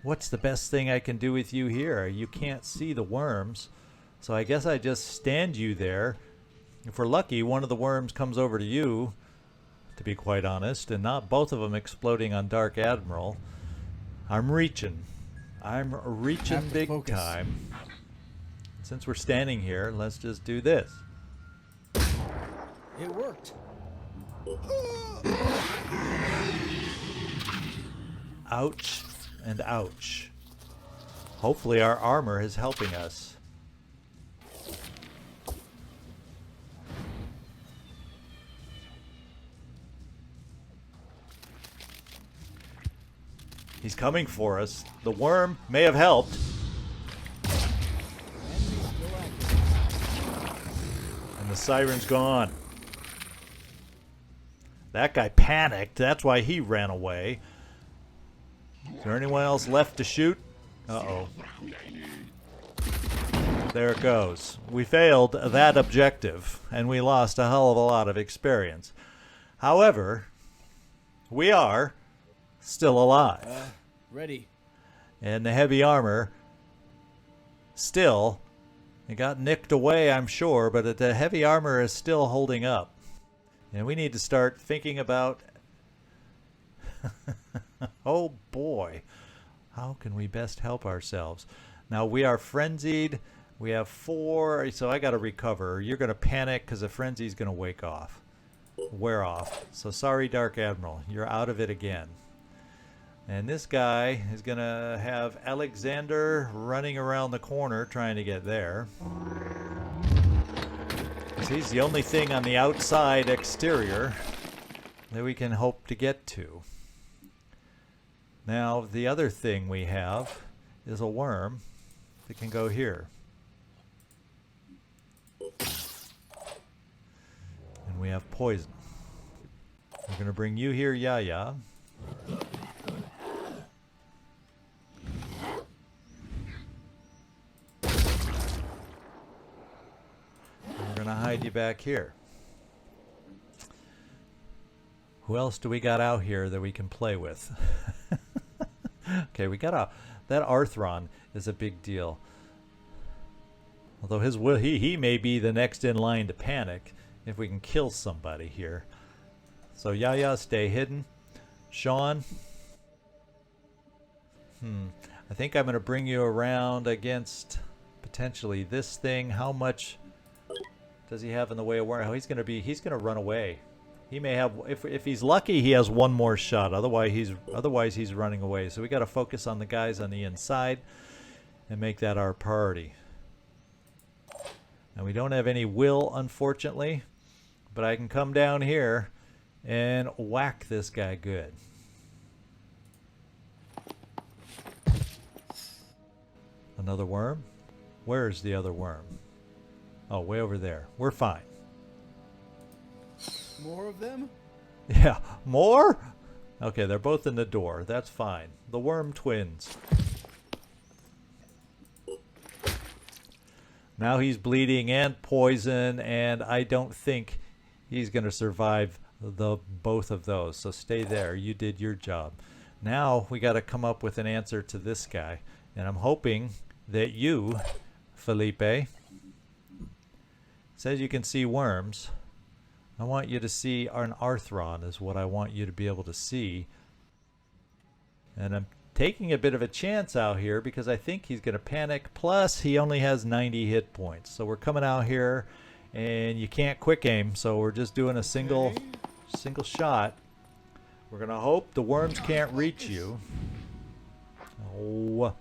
Speaker 1: what's the best thing I can do with you here? You can't see the worms, so I guess I just stand you there. If we're lucky, one of the worms comes over to you, to be quite honest, and not both of them exploding on Dark Admiral. I'm reaching big
Speaker 4: focus.
Speaker 1: time. Since we're standing here, let's just do this.
Speaker 4: It worked.
Speaker 1: Ouch and ouch. Hopefully our armor is helping us. He's coming for us. The worm may have helped. And the siren's gone. That guy panicked. That's why he ran away. Is there anyone else left to shoot? Uh-oh. There it goes. We failed that objective, and we lost a hell of a lot of experience. However, we are still alive.
Speaker 4: Ready.
Speaker 1: And the heavy armor still, it got nicked away, I'm sure, but the heavy armor is still holding up. And we need to start thinking about oh boy, how can we best help ourselves? Now we are frenzied. We have 4, so I got to recover. You're going to panic because the frenzy's going to wear off. So sorry, Dark Admiral, you're out of it again. And this guy is going to have Alexander running around the corner trying to get there. 'Cause he's the only thing on the outside exterior that we can hope to get to. Now, the other thing we have is a worm that can go here. And we have poison. We're going to bring you here, Yaya. We're going to hide you back here. Who else do we got out here that we can play with? Okay, we got that Arthron is a big deal. Although he may be the next in line to panic if we can kill somebody here. So Yaya, stay hidden. Sean, I think I'm going to bring you around against potentially this thing. How much does he have in the way of work? Oh, he's going to run away. He may have, if he's lucky, he has one more shot. Otherwise he's running away. So we got to focus on the guys on the inside and make that our priority. And we don't have any will, unfortunately, but I can come down here and whack this guy good. Another worm? Where's the other worm? Oh, way over there. We're fine.
Speaker 4: More of them?
Speaker 1: Yeah, more? Okay, they're both in the door. That's fine. The worm twins. Now he's bleeding and poison, and I don't think he's going to survive both of those. So stay there. You did your job. Now we got to come up with an answer to this guy. And I'm hoping that you, Felipe, says you can see worms. I want you to see an Arthron is what I want you to be able to see. And I'm taking a bit of a chance out here because I think he's going to panic. Plus, he only has 90 hit points. So we're coming out here, and you can't quick aim. So we're just doing a single shot. We're going to hope the worms can't reach you. Oh.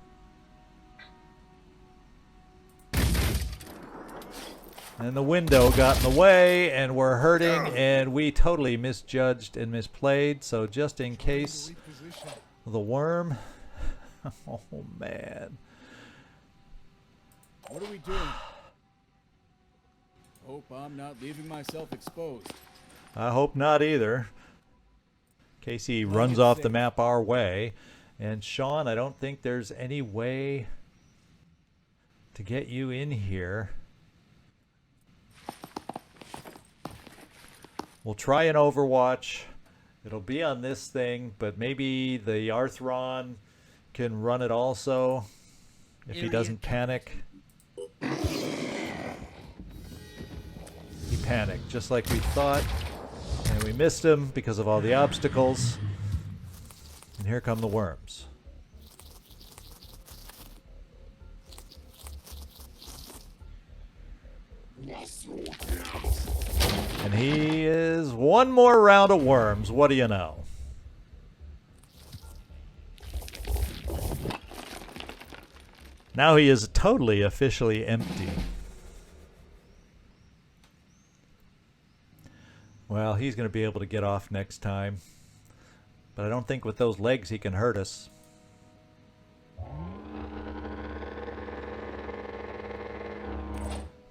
Speaker 1: And the window got in the way, and we're hurting, and we totally misjudged and misplayed. So just in case the worm... Oh, man.
Speaker 4: What are we doing? Hope I'm not leaving myself exposed.
Speaker 1: I hope not either. Casey runs off the map our way. And Sean, I don't think there's any way to get you in here. We'll try an Overwatch. It'll be on this thing, but maybe the Arthron can run it also if he doesn't panic. He panicked just like we thought, and we missed him because of all the obstacles. And here come the worms. And he is one more round of worms. What do you know? Now he is totally officially empty. Well, he's going to be able to get off next time. But I don't think with those legs he can hurt us.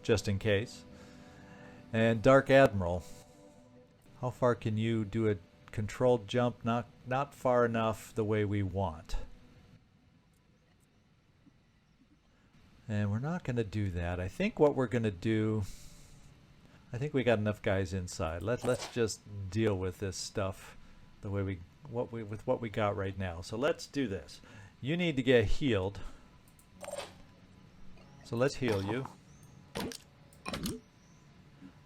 Speaker 1: Just in case. And Dark Admiral, how far can you do a controlled jump? Not far enough the way we want. And we're not going to do that. I think what we're going to do, I think we got enough guys inside. Let's just deal with this stuff the way with what we got right now. So let's do this. You need to get healed. So let's heal you.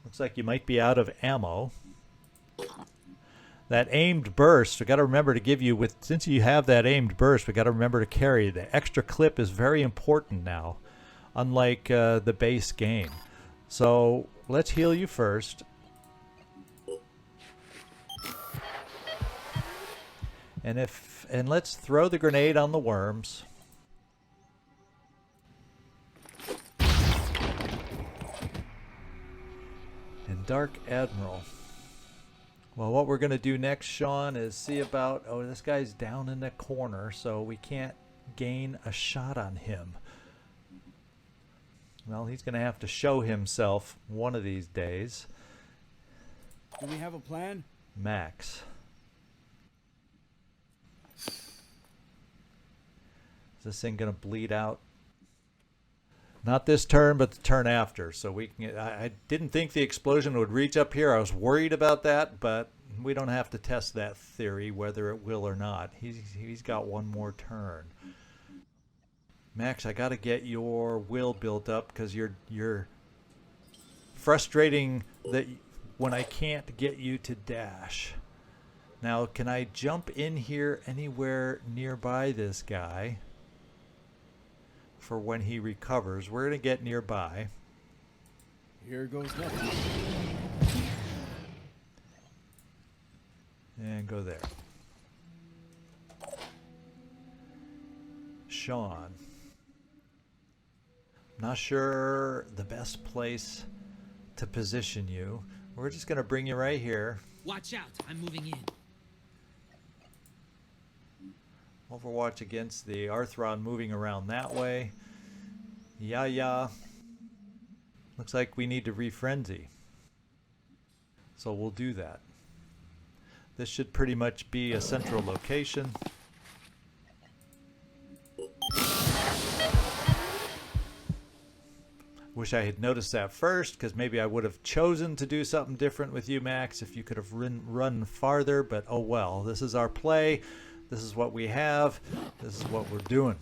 Speaker 1: Looks like you might be out of ammo. That aimed burst, we got to remember to give you, since you have that aimed burst, we got to remember to carry. The extra clip is very important now, unlike the base game. So let's heal you first. And let's throw the grenade on the worms. And Dark Admiral. Well, what we're going to do next, Sean, is see about... Oh, this guy's down in the corner, so we can't gain a shot on him. Well, he's going to have to show himself one of these days.
Speaker 4: Do we have a plan?
Speaker 1: Max. Is this thing going to bleed out? Not this turn, but the turn after. So we can. I didn't think the explosion would reach up here. I was worried about that, but we don't have to test that theory, whether it will or not. He's got one more turn. Max, I got to get your will built up because you're frustrating that when I can't get you to dash. Now, can I jump in here anywhere nearby this guy? For when he recovers, we're going to get nearby.
Speaker 4: Here goes nothing.
Speaker 1: And go there. Sean. Not sure the best place to position you. We're just going to bring you right here.
Speaker 3: Watch out, I'm moving in.
Speaker 1: Overwatch against the Arthron moving around that way. Yeah. Looks like we need to refrenzy. So we'll do that. This should pretty much be a central location. Wish I had noticed that first, because maybe I would have chosen to do something different with you, Max, if you could have run farther, but oh well. This is our play. This is what we have. This is what we're doing.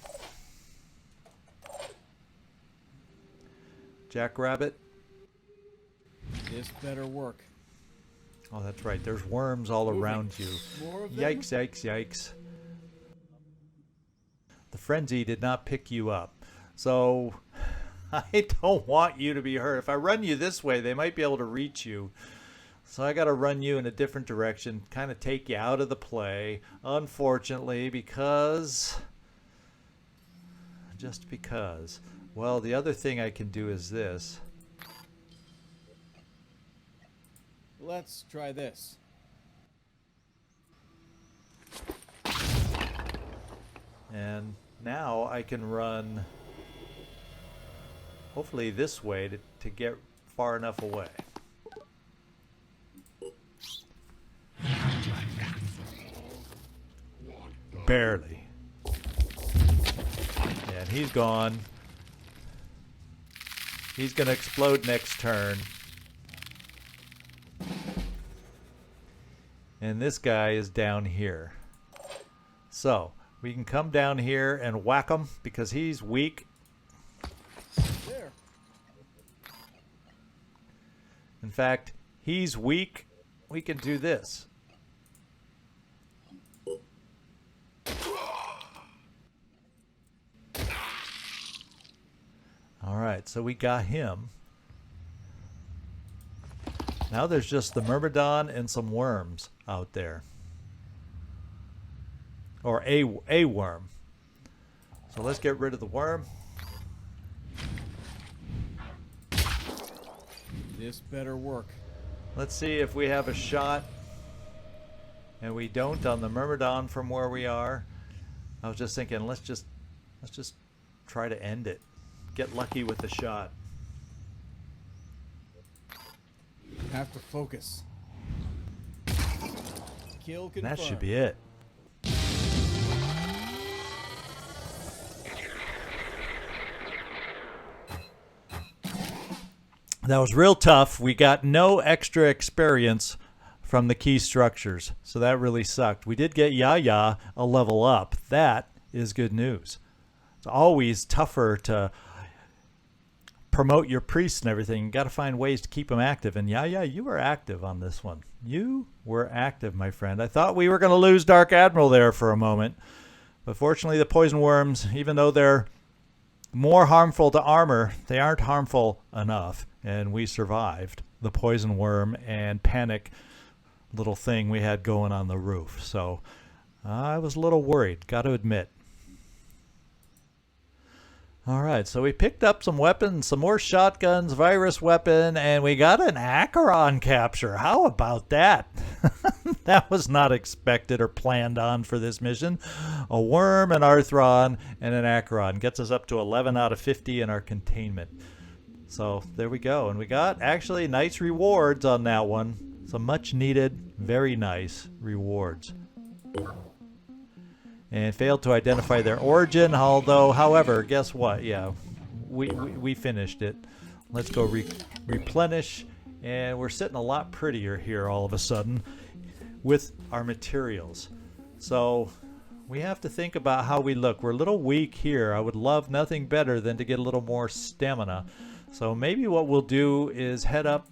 Speaker 1: Jackrabbit.
Speaker 4: This better work.
Speaker 1: Oh, that's right. There's worms all around you.
Speaker 4: More of them?
Speaker 1: Yikes. The frenzy did not pick you up. So I don't want you to be hurt. If I run you this way, they might be able to reach you. So I got to run you in a different direction, kind of take you out of the play, unfortunately, just because. Well, the other thing I can do is this.
Speaker 4: Let's try this.
Speaker 1: And now I can run, hopefully this way, to get far enough away. Barely. And he's gone. He's going to explode next turn. And this guy is down here. So we can come down here and whack him because he's weak.
Speaker 4: There.
Speaker 1: In fact, he's weak. We can do this. All right, so we got him. Now there's just the Myrmidon and some worms out there. Or a worm. So let's get rid of the worm.
Speaker 4: This better work.
Speaker 1: Let's see if we have a shot. And we don't on the Myrmidon from where we are. I was just thinking, let's just try to end it. Get lucky with the shot.
Speaker 4: Have to focus. Kill confirmed.
Speaker 1: That should be it. That was real tough. We got no extra experience from the key structures, so that really sucked. We did get Yaya a level up. That is good news. It's always tougher to promote your priests and everything. You got to find ways to keep them active. And Yaya, you were active on this one. You were active, my friend. I thought we were going to lose Dark Admiral there for a moment. But fortunately, the poison worms, even though they're more harmful to armor, they aren't harmful enough. And we survived the poison worm and panic little thing we had going on the roof. So I was a little worried, got to admit. All right, so we picked up some weapons, some more shotguns, virus weapon, and we got an Acheron capture. How about that? That was not expected or planned on for this mission. A worm, an Arthron, and an Acheron gets us up to 11 out of 50 in our containment. So there we go. And we got actually nice rewards on that one. Some much needed, very nice rewards. And failed to identify their origin, although, however, guess what? Yeah, we finished it. Let's go replenish, and we're sitting a lot prettier here all of a sudden with our materials. So we have to think about how we look. We're a little weak here. I would love nothing better than to get a little more stamina. So maybe what we'll do is head up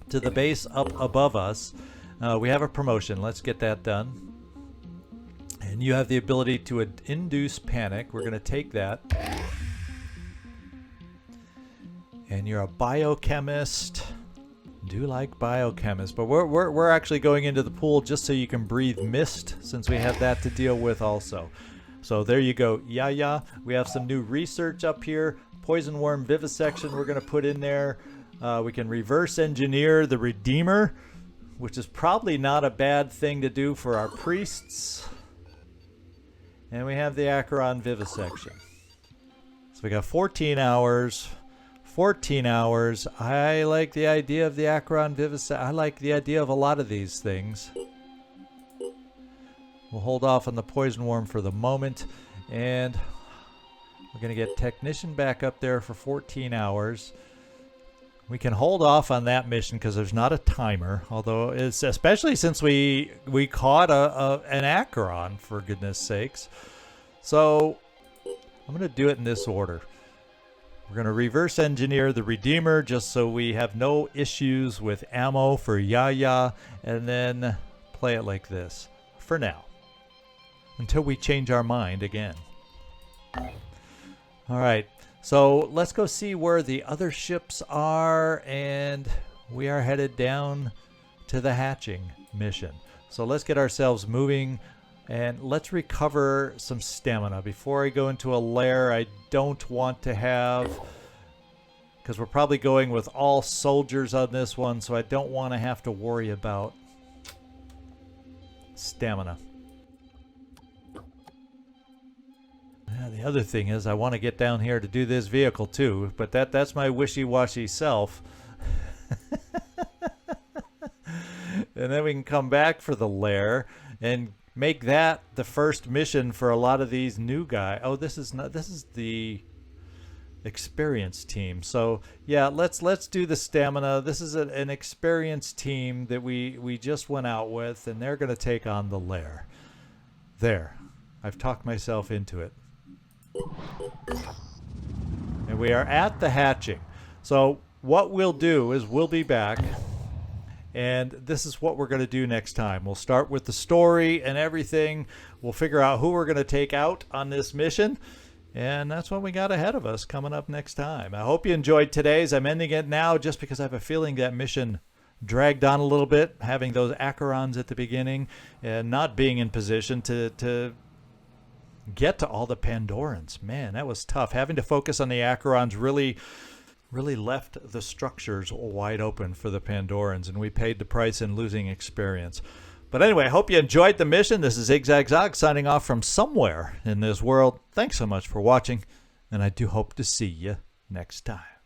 Speaker 1: to the base up above us. We have a promotion. Let's get that done. And you have the ability to induce panic. We're going to take that. And you're a biochemist. Do like biochemists, but we're actually going into the pool just so you can breathe mist, since we have that to deal with also. So there you go. Yeah. We have some new research up here. Poison worm vivisection we're going to put in there. We can reverse engineer the Redeemer, which is probably not a bad thing to do for our priests. And we have the Acheron vivisection. So we got 14 hours. 14 hours. I like the idea of the Acheron vivisection. I like the idea of a lot of these things. We'll hold off on the poison worm for the moment. And we're going to get technician back up there for 14 hours. We can hold off on that mission because there's not a timer. Although, it's especially since we caught an Acheron, for goodness sakes. So I'm going to do it in this order. We're going to reverse engineer the Redeemer just so we have no issues with ammo for Yaya, and then play it like this for now until we change our mind again. All right, so let's go see where the other ships are, and we are headed down to the hatching mission. So let's get ourselves moving. And let's recover some stamina. Before I go into a lair, I don't want to have, because we're probably going with all soldiers on this one, so I don't want to have to worry about stamina. Yeah, the other thing is I want to get down here to do this vehicle too, but that's my wishy-washy self. And then we can come back for the lair and make that the first mission for a lot of these new guys. Oh, this is the experienced team. So yeah, let's do the stamina. This is an experienced team that we just went out with, and they're going to take on the lair. There, I've talked myself into it. And we are at the hatching. So what we'll do is we'll be back. And this is what we're going to do next time. We'll start with the story and everything. We'll figure out who we're going to take out on this mission. And that's what we got ahead of us coming up next time. I hope you enjoyed today's. I'm ending it now just because I have a feeling that mission dragged on a little bit, having those Acherons at the beginning and not being in position to get to all the Pandorans. Man, that was tough. Having to focus on the Acherons really left the structures wide open for the Pandorans, and we paid the price in losing experience. But anyway, I hope you enjoyed the mission. This is Zigzag signing off from somewhere in this world. Thanks so much for watching, and I do hope to see you next time.